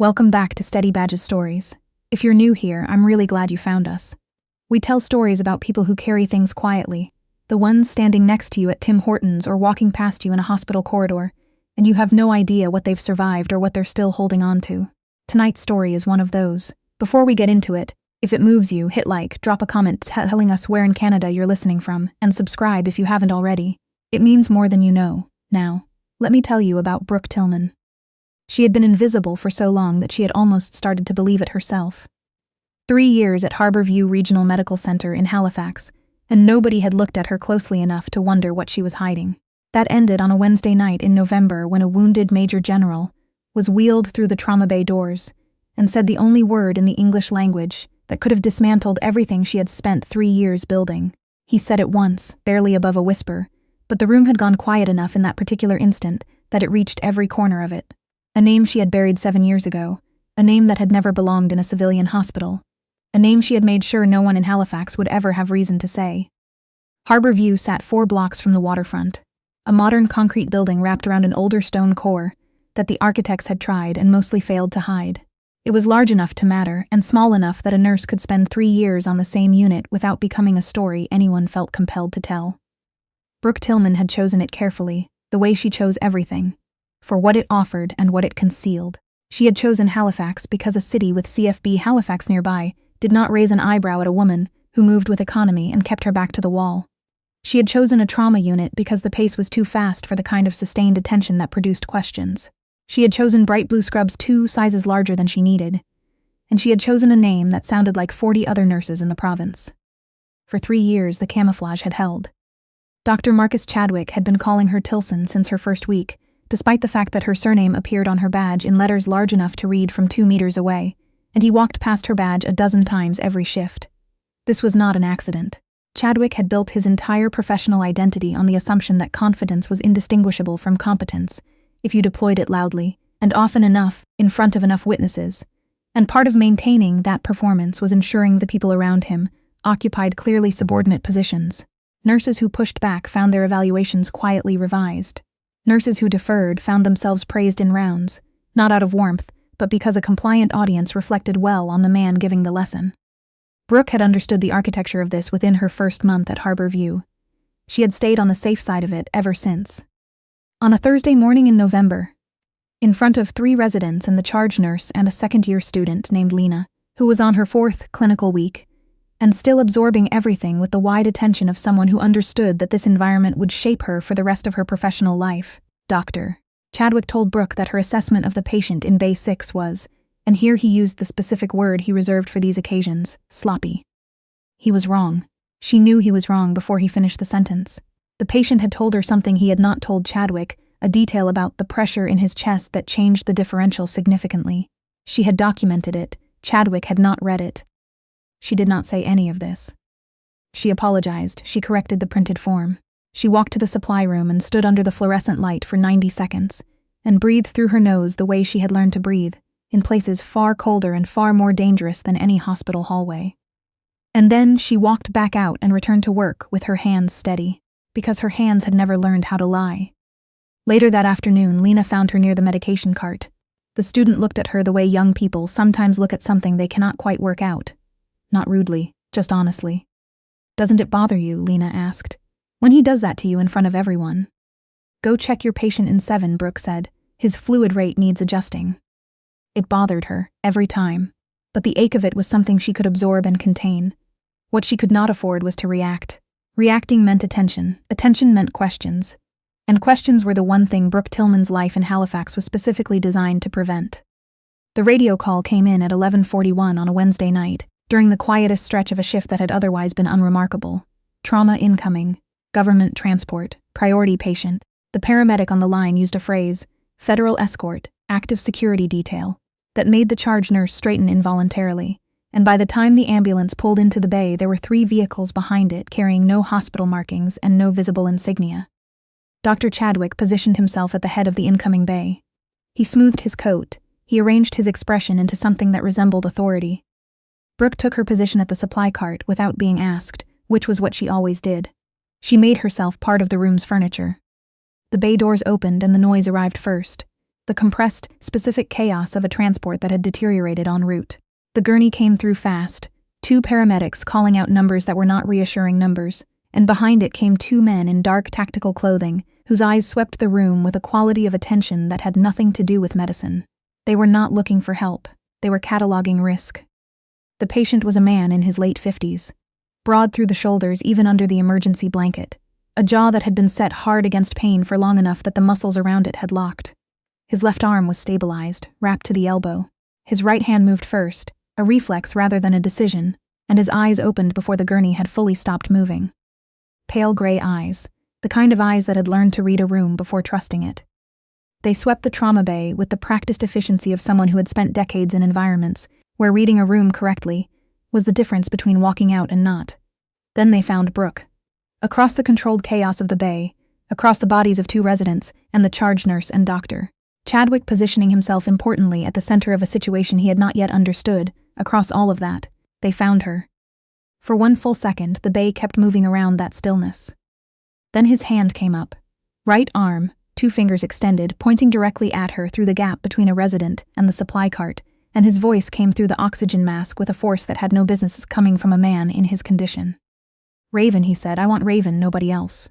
Welcome back to Steady Badge's Stories. If you're new here, I'm really glad you found us. We tell stories about people who carry things quietly, the ones standing next to you at Tim Hortons or walking past you in a hospital corridor, and you have no idea what they've survived or what they're still holding on to. Tonight's story is one of those. Before we get into it, if it moves you, hit like, drop a comment telling us where in Canada you're listening from, and subscribe if you haven't already. It means more than you know. Now, let me tell you about Brooke Tillman. She had been invisible for so long that she had almost started to believe it herself. 3 years at Harbour View Regional Medical Center in Halifax, and nobody had looked at her closely enough to wonder what she was hiding. That ended on a Wednesday night in November when a wounded Major General was wheeled through the trauma bay doors and said the only word in the English language that could have dismantled everything she had spent 3 years building. He said it once, barely above a whisper, but the room had gone quiet enough in that particular instant that it reached every corner of it. A name she had buried 7 years ago, a name that had never belonged in a civilian hospital, a name she had made sure no one in Halifax would ever have reason to say. Harbour View sat 4 blocks from the waterfront, a modern concrete building wrapped around an older stone core that the architects had tried and mostly failed to hide. It was large enough to matter and small enough that a nurse could spend 3 years on the same unit without becoming a story anyone felt compelled to tell. Brooke Tillman had chosen it carefully, the way she chose everything, for what it offered and what it concealed. She had chosen Halifax because a city with CFB Halifax nearby did not raise an eyebrow at a woman who moved with economy and kept her back to the wall. She had chosen a trauma unit because the pace was too fast for the kind of sustained attention that produced questions. She had chosen bright blue scrubs 2 sizes larger than she needed, and she had chosen a name that sounded like 40 other nurses in the province. For 3 years, the camouflage had held. Dr. Marcus Chadwick had been calling her Tilson since her first week, despite the fact that her surname appeared on her badge in letters large enough to read from 2 meters away, and he walked past her badge a dozen times every shift. This was not an accident. Chadwick had built his entire professional identity on the assumption that confidence was indistinguishable from competence if you deployed it loudly, and often enough, in front of enough witnesses. And part of maintaining that performance was ensuring the people around him occupied clearly subordinate positions. Nurses who pushed back found their evaluations quietly revised. Nurses who deferred found themselves praised in rounds, not out of warmth, but because a compliant audience reflected well on the man giving the lesson. Brooke had understood the architecture of this within her first month at Harbour View. She had stayed on the safe side of it ever since. On a Thursday morning in November, in front of 3 residents and the charge nurse and a second-year student named Lena, who was on her 4th clinical week, and still absorbing everything with the wide attention of someone who understood that this environment would shape her for the rest of her professional life, Dr. Chadwick told Brooke that her assessment of the patient in Bay 6 was, and here he used the specific word he reserved for these occasions, sloppy. He was wrong. She knew he was wrong before he finished the sentence. The patient had told her something he had not told Chadwick, a detail about the pressure in his chest that changed the differential significantly. She had documented it. Chadwick had not read it. She did not say any of this. She apologized. She corrected the printed form. She walked to the supply room and stood under the fluorescent light for 90 seconds, and breathed through her nose the way she had learned to breathe, in places far colder and far more dangerous than any hospital hallway. And then she walked back out and returned to work with her hands steady, because her hands had never learned how to lie. Later that afternoon, Lena found her near the medication cart. The student looked at her the way young people sometimes look at something they cannot quite work out. Not rudely, just honestly. "Doesn't it bother you?" Lena asked. "When he does that to you in front of everyone?" "Go check your patient in 7, Brooke said. "His fluid rate needs adjusting." It bothered her, every time. But the ache of it was something she could absorb and contain. What she could not afford was to react. Reacting meant attention. Attention meant questions. And questions were the one thing Brooke Tillman's life in Halifax was specifically designed to prevent. The radio call came in at 11:41 on a Wednesday night, during the quietest stretch of a shift that had otherwise been unremarkable. Trauma incoming, government transport, priority patient. The paramedic on the line used a phrase, federal escort, active security detail, that made the charge nurse straighten involuntarily, and by the time the ambulance pulled into the bay, there were 3 vehicles behind it carrying no hospital markings and no visible insignia. Dr. Chadwick positioned himself at the head of the incoming bay. He smoothed his coat. He arranged his expression into something that resembled authority. Brooke took her position at the supply cart without being asked, which was what she always did. She made herself part of the room's furniture. The bay doors opened and the noise arrived first. the compressed, specific chaos of a transport that had deteriorated en route. The gurney came through fast, 2 paramedics calling out numbers that were not reassuring numbers, and behind it came 2 men in dark tactical clothing, whose eyes swept the room with a quality of attention that had nothing to do with medicine. They were not looking for help, they were cataloging risk. The patient was a man in his late 50s, broad through the shoulders even under the emergency blanket, a jaw that had been set hard against pain for long enough that the muscles around it had locked. His left arm was stabilized, wrapped to the elbow. His right hand moved first, a reflex rather than a decision, and his eyes opened before the gurney had fully stopped moving. Pale gray eyes, the kind of eyes that had learned to read a room before trusting it. They swept the trauma bay with the practiced efficiency of someone who had spent decades in environments where reading a room correctly was the difference between walking out and not. Then they found Brooke. Across the controlled chaos of the bay, across the bodies of 2 residents and the charge nurse and doctor, Chadwick positioning himself importantly at the center of a situation he had not yet understood, across all of that, they found her. For 1 full second, the bay kept moving around that stillness. Then his hand came up. Right arm, 2 fingers extended, pointing directly at her through the gap between a resident and the supply cart, and his voice came through the oxygen mask with a force that had no business coming from a man in his condition. "Raven," he said, "I want Raven, nobody else."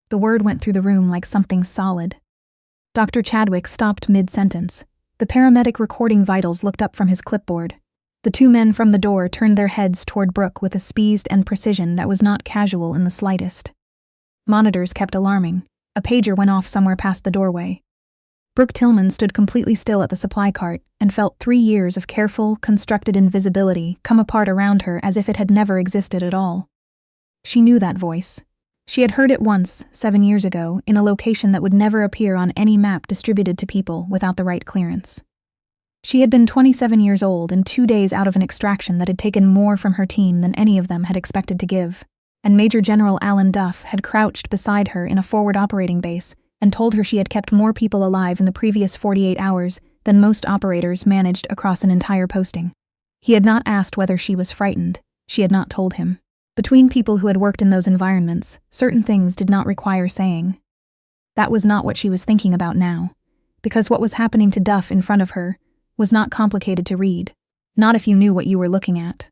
The word went through the room like something solid. Dr. Chadwick stopped mid-sentence. The paramedic recording vitals looked up from his clipboard. The 2 men from the door turned their heads toward Brooke with a speed and precision that was not casual in the slightest. Monitors kept alarming. A pager went off somewhere past the doorway. Brooke Tillman stood completely still at the supply cart and felt 3 years of careful, constructed invisibility come apart around her as if it had never existed at all. She knew that voice. She had heard it once, 7 years ago, in a location that would never appear on any map distributed to people without the right clearance. She had been 27 years old and 2 days out of an extraction that had taken more from her team than any of them had expected to give, and Major General Alan Duff had crouched beside her in a forward operating base and told her she had kept more people alive in the previous 48 hours than most operators managed across an entire posting. He had not asked whether she was frightened. She had not told him. Between people who had worked in those environments, certain things did not require saying. That was not what she was thinking about now, because what was happening to Duff in front of her was not complicated to read, not if you knew what you were looking at.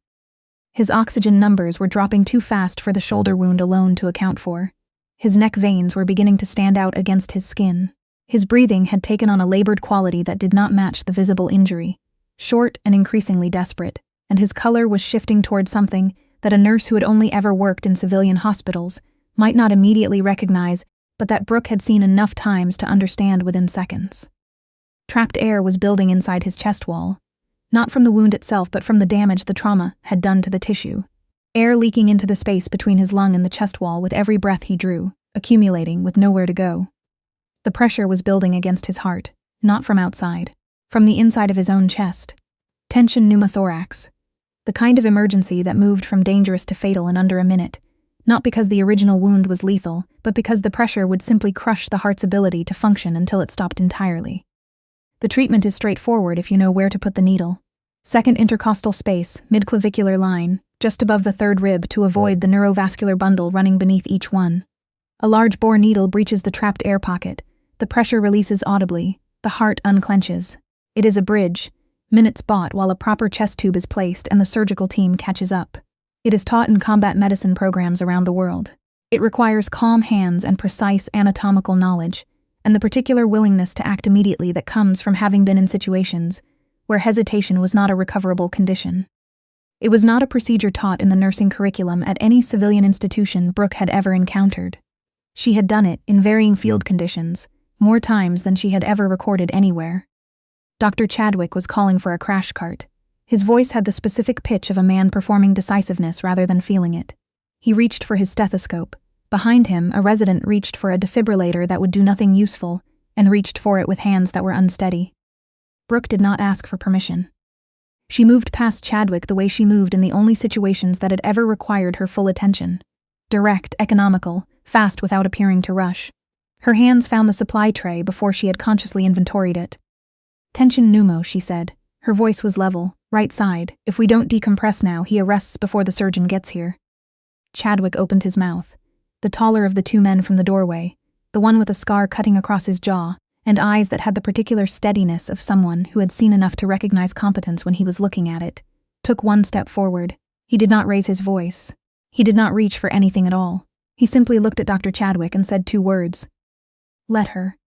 His oxygen numbers were dropping too fast for the shoulder wound alone to account for. His neck veins were beginning to stand out against his skin. His breathing had taken on a labored quality that did not match the visible injury, short and increasingly desperate, and his color was shifting toward something that a nurse who had only ever worked in civilian hospitals might not immediately recognize, but that Brooke had seen enough times to understand within seconds. Trapped air was building inside his chest wall, not from the wound itself but from the damage the trauma had done to the tissue. Air leaking into the space between his lung and the chest wall with every breath he drew, accumulating with nowhere to go. The pressure was building against his heart, not from outside, from the inside of his own chest. Tension pneumothorax. The kind of emergency that moved from dangerous to fatal in under a minute, not because the original wound was lethal, but because the pressure would simply crush the heart's ability to function until it stopped entirely. The treatment is straightforward if you know where to put the needle. Second intercostal space, midclavicular line, just above the 3rd rib to avoid the neurovascular bundle running beneath each one. A large bore needle breaches the trapped air pocket. The pressure releases audibly. The heart unclenches. It is a bridge. Minutes bought while a proper chest tube is placed and the surgical team catches up. It is taught in combat medicine programs around the world. It requires calm hands and precise anatomical knowledge, and the particular willingness to act immediately that comes from having been in situations where hesitation was not a recoverable condition. It was not a procedure taught in the nursing curriculum at any civilian institution Brooke had ever encountered. She had done it, in varying field conditions, more times than she had ever recorded anywhere. Dr. Chadwick was calling for a crash cart. His voice had the specific pitch of a man performing decisiveness rather than feeling it. He reached for his stethoscope. Behind him, a resident reached for a defibrillator that would do nothing useful, and reached for it with hands that were unsteady. Brooke did not ask for permission. She moved past Chadwick the way she moved in the only situations that had ever required her full attention. Direct, economical, fast without appearing to rush. Her hands found the supply tray before she had consciously inventoried it. "Tension pneumo," she said. Her voice was level. "Right side. If we don't decompress now, he arrests before the surgeon gets here." Chadwick opened his mouth. The taller of the 2 men from the doorway, the one with a scar cutting across his jaw, and eyes that had the particular steadiness of someone who had seen enough to recognize competence when he was looking at it, took one step forward. He did not raise his voice. He did not reach for anything at all. He simply looked at Dr. Chadwick and said 2 words. "Let her."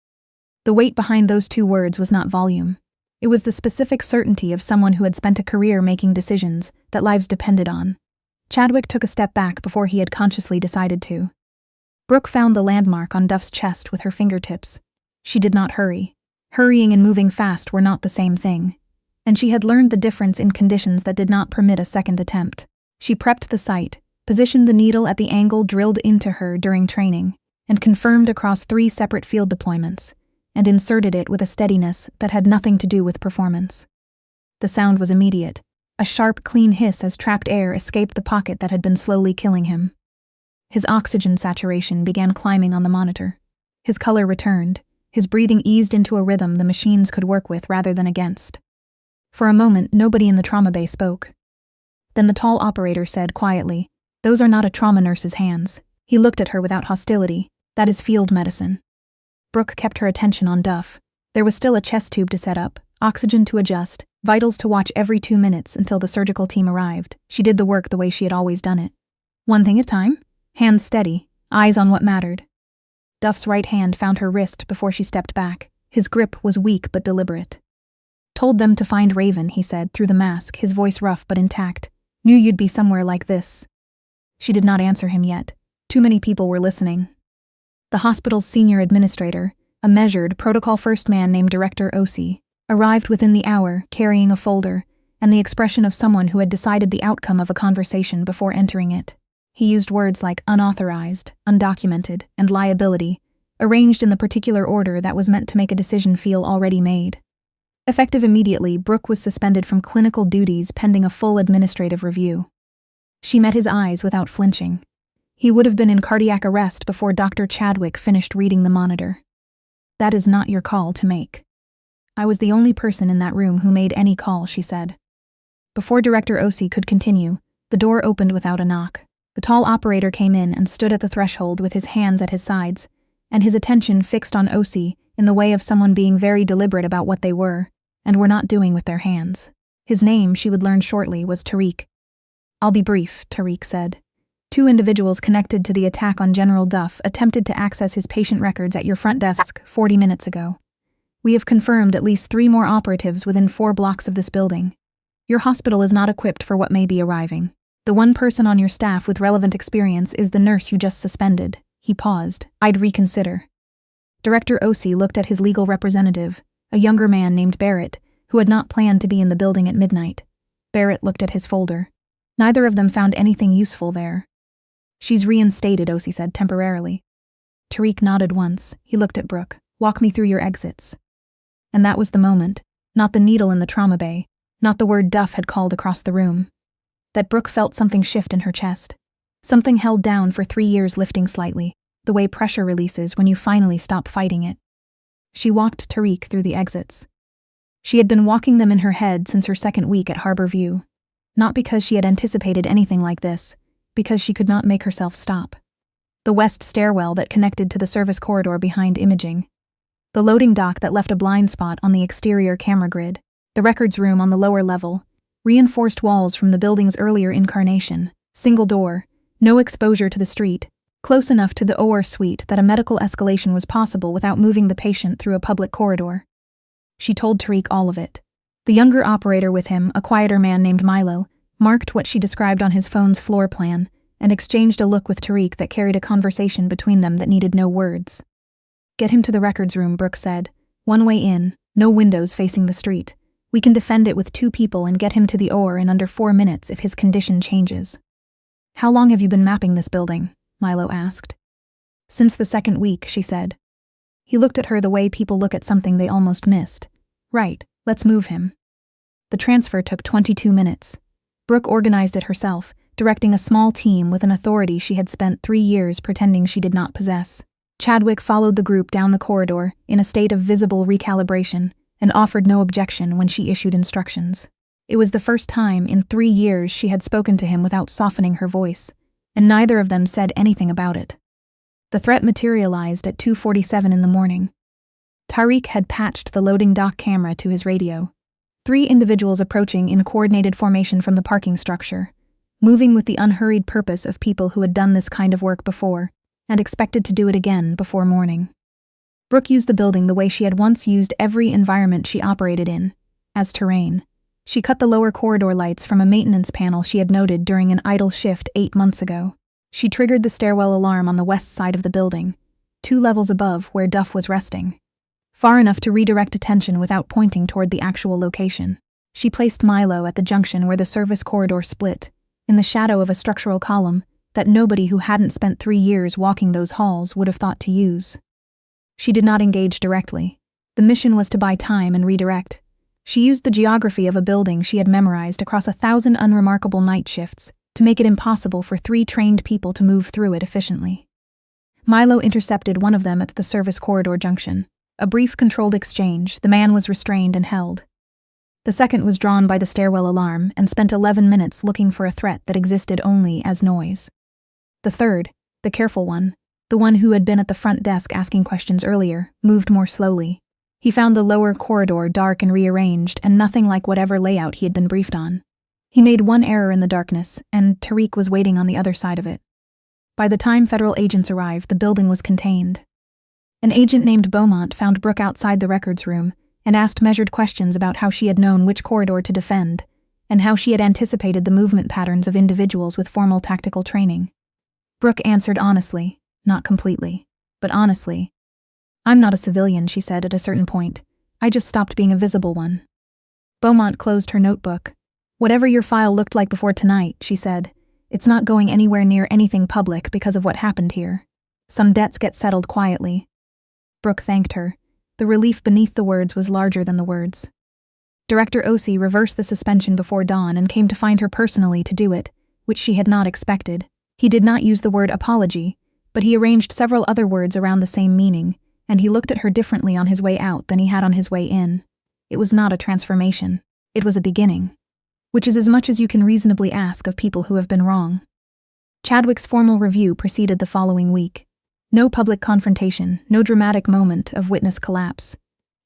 The weight behind those 2 words was not volume. It was the specific certainty of someone who had spent a career making decisions that lives depended on. Chadwick took a step back before he had consciously decided to. Brooke found the landmark on Duff's chest with her fingertips. She did not hurry. Hurrying and moving fast were not the same thing, and she had learned the difference in conditions that did not permit a second attempt. She prepped the site, positioned the needle at the angle drilled into her during training, and confirmed across 3 separate field deployments, and inserted it with a steadiness that had nothing to do with performance. The sound was immediate. A sharp, clean hiss as trapped air escaped the pocket that had been slowly killing him. His oxygen saturation began climbing on the monitor. His color returned. His breathing eased into a rhythm the machines could work with rather than against. For a moment, nobody in the trauma bay spoke. Then the tall operator said quietly, "Those are not a trauma nurse's hands." He looked at her without hostility. "That is field medicine." Brooke kept her attention on Duff. There was still a chest tube to set up, oxygen to adjust, vitals to watch every 2 minutes until the surgical team arrived. She did the work the way she had always done it. One thing at a time, hands steady, eyes on what mattered. Duff's right hand found her wrist before she stepped back. His grip was weak but deliberate. "Told them to find Raven," he said, through the mask, his voice rough but intact. "Knew you'd be somewhere like this." She did not answer him yet. Too many people were listening. The hospital's senior administrator, a measured, protocol-first man named Director Osi, arrived within the hour, carrying a folder, and the expression of someone who had decided the outcome of a conversation before entering it. He used words like unauthorized, undocumented, and liability, arranged in the particular order that was meant to make a decision feel already made. Effective immediately, Brooke was suspended from clinical duties pending a full administrative review. She met his eyes without flinching. He would have been in cardiac arrest before Dr. Chadwick finished reading the monitor. "That is not your call to make." "I was the only person in that room who made any call," she said. Before Director Osi could continue, the door opened without a knock. The tall operator came in and stood at the threshold with his hands at his sides, and his attention fixed on Osi in the way of someone being very deliberate about what they were, and were not doing with their hands. His name, she would learn shortly, was Tariq. "I'll be brief," Tariq said. "2 individuals connected to the attack on General Duff attempted to access his patient records at your front desk 40 minutes ago. We have confirmed at least 3 more operatives within 4 blocks of this building. Your hospital is not equipped for what may be arriving. The one person on your staff with relevant experience is the nurse you just suspended." He paused. "I'd reconsider." Director Osi looked at his legal representative, a younger man named Barrett, who had not planned to be in the building at midnight. Barrett looked at his folder. Neither of them found anything useful there. "She's reinstated," Osi said temporarily. Tariq nodded once. He looked at Brooke. "Walk me through your exits." And that was the moment. Not the needle in the trauma bay. Not the word Duff had called across the room. That Brooke felt something shift in her chest. Something held down for 3 years lifting slightly, the way pressure releases when you finally stop fighting it. She walked Tariq through the exits. She had been walking them in her head since her 2nd week at Harbour View. Not because she had anticipated anything like this, because she could not make herself stop. The west stairwell that connected to the service corridor behind imaging. The loading dock that left a blind spot on the exterior camera grid. The records room on the lower level. Reinforced walls from the building's earlier incarnation. Single door. No exposure to the street. Close enough to the OR suite that a medical escalation was possible without moving the patient through a public corridor. She told Tariq all of it. The younger operator with him, a quieter man named Milo, marked what she described on his phone's floor plan, and exchanged a look with Tariq that carried a conversation between them that needed no words. "Get him to the records room," Brooke said. "One way in, no windows facing the street. We can defend it with 2 people and get him to the OR in under 4 minutes if his condition changes." "How long have you been mapping this building?" Milo asked. "Since the 2nd week," she said. He looked at her the way people look at something they almost missed. "Right, let's move him." The transfer took 22 minutes. Brooke organized it herself, directing a small team with an authority she had spent 3 years pretending she did not possess. Chadwick followed the group down the corridor in a state of visible recalibration and offered no objection when she issued instructions. It was the first time in 3 years she had spoken to him without softening her voice, and neither of them said anything about it. The threat materialized at 2:47 in the morning. Tariq had patched the loading dock camera to his radio. 3 individuals approaching in coordinated formation from the parking structure, moving with the unhurried purpose of people who had done this kind of work before and expected to do it again before morning. Brooke used the building the way she had once used every environment she operated in, as terrain. She cut the lower corridor lights from a maintenance panel she had noted during an idle shift 8 months ago. She triggered the stairwell alarm on the west side of the building, 2 levels above where Duff was resting, far enough to redirect attention without pointing toward the actual location. She placed Milo at the junction where the service corridor split, in the shadow of a structural column that nobody who hadn't spent 3 years walking those halls would have thought to use. She did not engage directly. The mission was to buy time and redirect. She used the geography of a building she had memorized across 1,000 unremarkable night shifts to make it impossible for 3 trained people to move through it efficiently. Milo intercepted one of them at the service corridor junction. A brief controlled exchange, the man was restrained and held. The second was drawn by the stairwell alarm and spent 11 minutes looking for a threat that existed only as noise. The third, the careful one, the one who had been at the front desk asking questions earlier, moved more slowly. He found the lower corridor dark and rearranged and nothing like whatever layout he had been briefed on. He made one error in the darkness, and Tariq was waiting on the other side of it. By the time federal agents arrived, the building was contained. An agent named Beaumont found Brooke outside the records room and asked measured questions about how she had known which corridor to defend and how she had anticipated the movement patterns of individuals with formal tactical training. Brooke answered honestly, not completely, but honestly. "I'm not a civilian," she said at a certain point. "I just stopped being a visible one." Beaumont closed her notebook. "Whatever your file looked like before tonight," she said, "it's not going anywhere near anything public because of what happened here. Some debts get settled quietly." Brooke thanked her. The relief beneath the words was larger than the words. Director Osei reversed the suspension before dawn and came to find her personally to do it, which she had not expected. He did not use the word apology, but he arranged several other words around the same meaning, and he looked at her differently on his way out than he had on his way in. It was not a transformation. It was a beginning, which is as much as you can reasonably ask of people who have been wrong. Chadwick's formal review proceeded the following week. No public confrontation, no dramatic moment of witness collapse.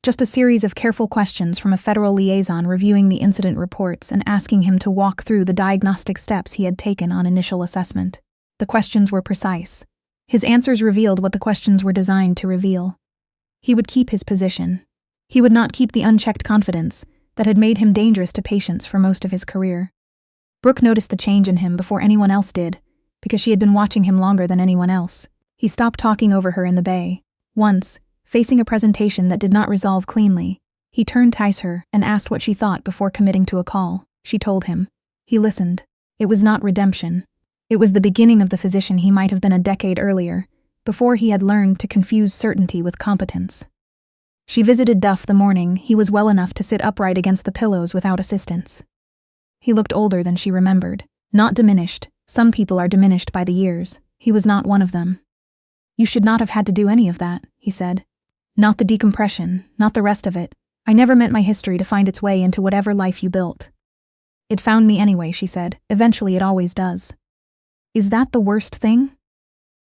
Just a series of careful questions from a federal liaison reviewing the incident reports and asking him to walk through the diagnostic steps he had taken on initial assessment. The questions were precise. His answers revealed what the questions were designed to reveal. He would keep his position. He would not keep the unchecked confidence that had made him dangerous to patients for most of his career. Brooke noticed the change in him before anyone else did, because she had been watching him longer than anyone else. He stopped talking over her in the bay. Once, facing a presentation that did not resolve cleanly, he turned to her and asked what she thought before committing to a call. She told him. He listened. It was not redemption. It was the beginning of the physician he might have been a decade earlier, before he had learned to confuse certainty with competence. She visited Duff the morning he was well enough to sit upright against the pillows without assistance. He looked older than she remembered. Not diminished. Some people are diminished by the years. He was not one of them. "You should not have had to do any of that," he said. "Not the decompression, not the rest of it. I never meant my history to find its way into whatever life you built." "It found me anyway," she said. "Eventually it always does." "Is that the worst thing?"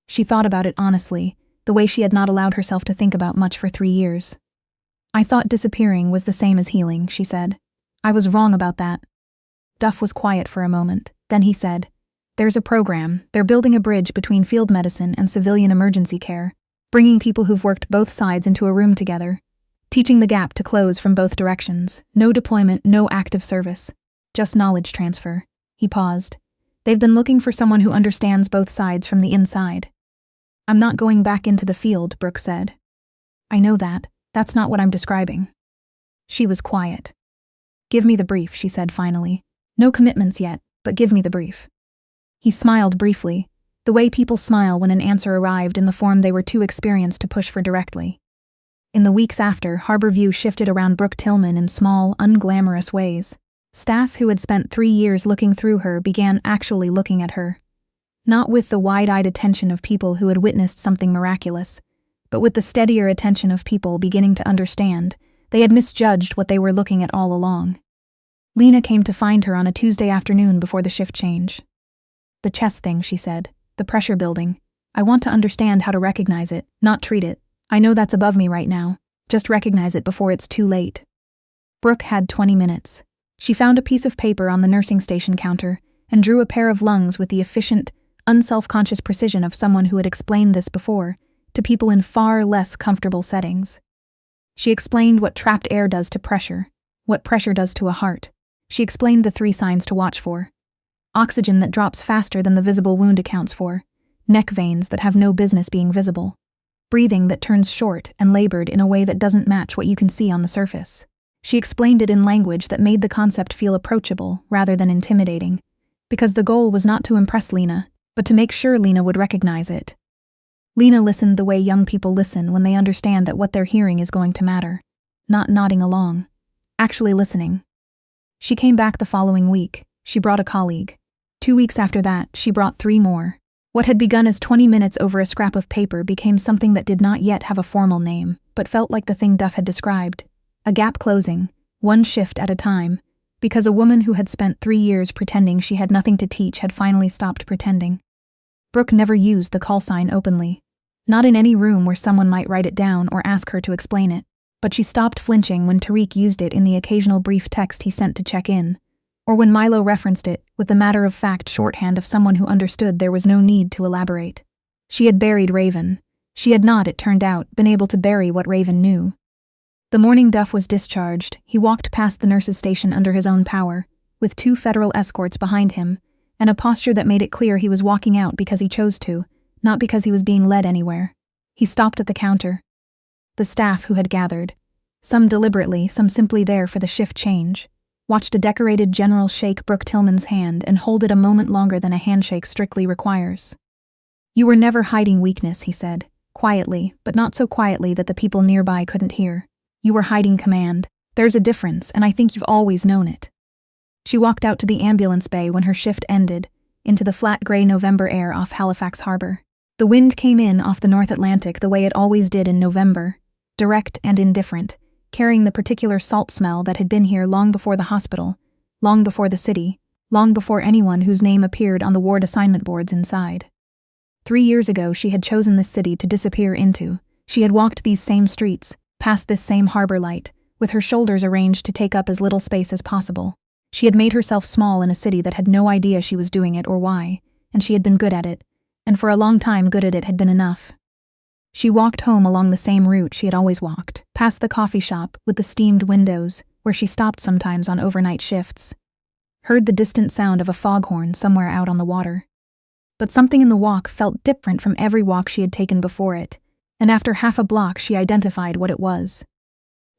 She thought about it honestly, the way she had not allowed herself to think about much for 3 years. "I thought disappearing was the same as healing," she said. "I was wrong about that." Duff was quiet for a moment. Then he said, "There's a program. They're building a bridge between field medicine and civilian emergency care, bringing people who've worked both sides into a room together, teaching the gap to close from both directions. No deployment, no active service. Just knowledge transfer." He paused. "They've been looking for someone who understands both sides from the inside." "I'm not going back into the field," Brooke said. "I know that. That's not what I'm describing." She was quiet. "Give me the brief," she said finally. "No commitments yet, but give me the brief." He smiled briefly, the way people smile when an answer arrived in the form they were too experienced to push for directly. In the weeks after, Harbour View shifted around Brooke Tillman in small, unglamorous ways. Staff who had spent 3 years looking through her began actually looking at her. Not with the wide-eyed attention of people who had witnessed something miraculous, but with the steadier attention of people beginning to understand they had misjudged what they were looking at all along. Lena came to find her on a Tuesday afternoon before the shift change. "The chest thing," she said. "The pressure building. I want to understand how to recognize it, not treat it. I know that's above me right now. Just recognize it before it's too late. Brooke had 20 minutes. She found a piece of paper on the nursing station counter and drew a pair of lungs with the efficient, unself-conscious precision of someone who had explained this before to people in far less comfortable settings. She explained what trapped air does to pressure, what pressure does to a heart. She explained the 3 signs to watch for. Oxygen that drops faster than the visible wound accounts for, neck veins that have no business being visible, breathing that turns short and labored in a way that doesn't match what you can see on the surface. She explained it in language that made the concept feel approachable rather than intimidating, because the goal was not to impress Lena, but to make sure Lena would recognize it. Lena listened the way young people listen when they understand that what they're hearing is going to matter, not nodding along, actually listening. She came back the following week. She brought a colleague. 2 weeks after that, she brought 3 more. What had begun as 20 minutes over a scrap of paper became something that did not yet have a formal name, but felt like the thing Duff had described. A gap closing, one shift at a time, because a woman who had spent 3 years pretending she had nothing to teach had finally stopped pretending. Brooke never used the call sign openly. Not in any room where someone might write it down or ask her to explain it, but she stopped flinching when Tariq used it in the occasional brief text he sent to check in, or when Milo referenced it with the matter-of-fact shorthand of someone who understood there was no need to elaborate. She had buried Raven. She had not, it turned out, been able to bury what Raven knew. The morning Duff was discharged, he walked past the nurse's station under his own power, with 2 federal escorts behind him, and a posture that made it clear he was walking out because he chose to, not because he was being led anywhere. He stopped at the counter. The staff who had gathered, some deliberately, some simply there for the shift change, watched a decorated general shake Brooke Tillman's hand and hold it a moment longer than a handshake strictly requires. "You were never hiding weakness," he said, quietly, but not so quietly that the people nearby couldn't hear. "You were hiding command. There's a difference, and I think you've always known it." She walked out to the ambulance bay when her shift ended, into the flat gray November air off Halifax Harbour. The wind came in off the North Atlantic the way it always did in November, direct and indifferent, carrying the particular salt smell that had been here long before the hospital, long before the city, long before anyone whose name appeared on the ward assignment boards inside. 3 years ago she had chosen this city to disappear into. She had walked these same streets, past this same harbor light, with her shoulders arranged to take up as little space as possible. She had made herself small in a city that had no idea she was doing it or why, and she had been good at it, and for a long time good at it had been enough. She walked home along the same route she had always walked, past the coffee shop with the steamed windows, where she stopped sometimes on overnight shifts. Heard the distant sound of a foghorn somewhere out on the water. But something in the walk felt different from every walk she had taken before it, and after half a block she identified what it was.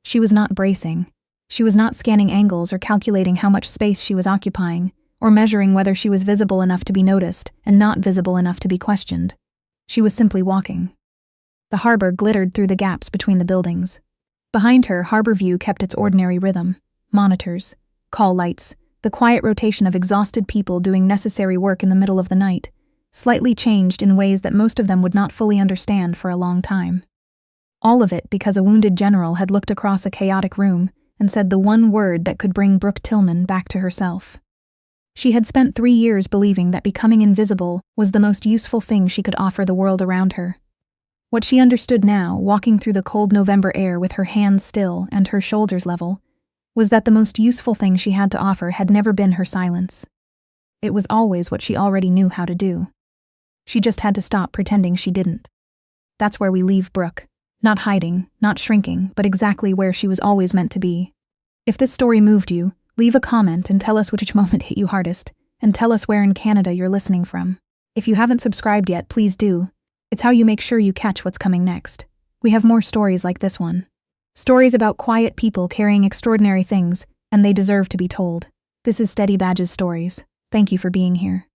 She was not bracing. She was not scanning angles or calculating how much space she was occupying, or measuring whether she was visible enough to be noticed and not visible enough to be questioned. She was simply walking. The harbor glittered through the gaps between the buildings. Behind her, Harbour View kept its ordinary rhythm. Monitors, call lights, the quiet rotation of exhausted people doing necessary work in the middle of the night, slightly changed in ways that most of them would not fully understand for a long time. All of it because a wounded general had looked across a chaotic room and said the one word that could bring Brooke Tillman back to herself. She had spent 3 years believing that becoming invisible was the most useful thing she could offer the world around her. What she understood now, walking through the cold November air with her hands still and her shoulders level, was that the most useful thing she had to offer had never been her silence. It was always what she already knew how to do. She just had to stop pretending she didn't. That's where we leave Brooke. Not hiding, not shrinking, but exactly where she was always meant to be. If this story moved you, leave a comment and tell us which moment hit you hardest, and tell us where in Canada you're listening from. If you haven't subscribed yet, please do. It's how you make sure you catch what's coming next. We have more stories like this one. Stories about quiet people carrying extraordinary things, and they deserve to be told. This is Steady Badge's Stories. Thank you for being here.